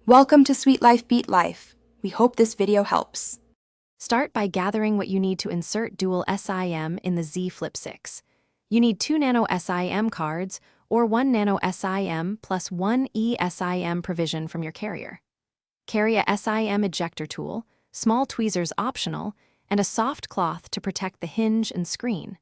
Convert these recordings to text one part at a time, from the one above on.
Welcome to Sweet Life Beat Life. We hope this video helps. Start by gathering what you need to insert dual SIM in the Z Flip 6. You need 2 nano SIM cards or 1 nano SIM plus 1 eSIM provision from your carrier. Carry a SIM ejector tool, small tweezers optional, and a soft cloth to protect the hinge and screen.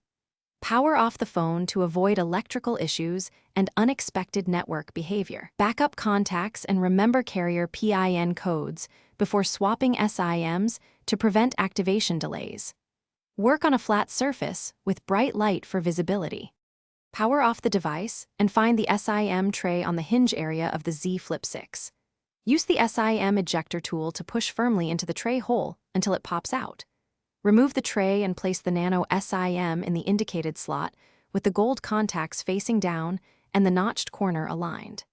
Power off the phone to avoid electrical issues and unexpected network behavior. Backup contacts and remember carrier PIN codes before swapping SIMs to prevent activation delays. Work on a flat surface with bright light for visibility. Power off the device and find the SIM tray on the hinge area of the Z Flip 6. Use the SIM ejector tool to push firmly into the tray hole until it pops out. Remove the tray and place the nano SIM in the indicated slot with the gold contacts facing down and the notched corner aligned.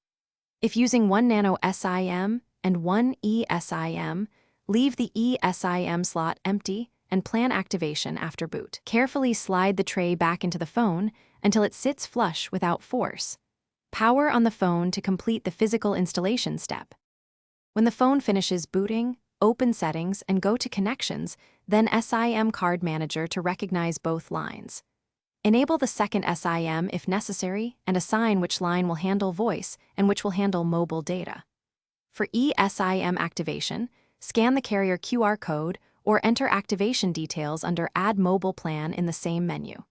If using 1 nano SIM and 1 eSIM, leave the eSIM slot empty and plan activation after boot. Carefully slide the tray back into the phone until it sits flush without force. Power on the phone to complete the physical installation step. When the phone finishes booting, open Settings and go to Connections, then SIM Card Manager to recognize both lines. Enable the second SIM if necessary and assign which line will handle voice and which will handle mobile data. For eSIM activation, scan the carrier QR code or enter activation details under Add Mobile Plan in the same menu.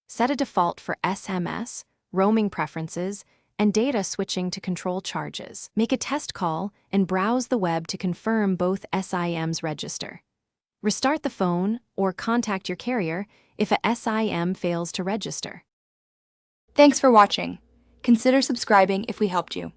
Set a default for SMS, roaming preferences, and data switching to control charges. Make a test call and browse the web to confirm both SIMs register. Restart the phone or contact your carrier if a SIM fails to register. Thanks for watching. Consider subscribing if we helped you.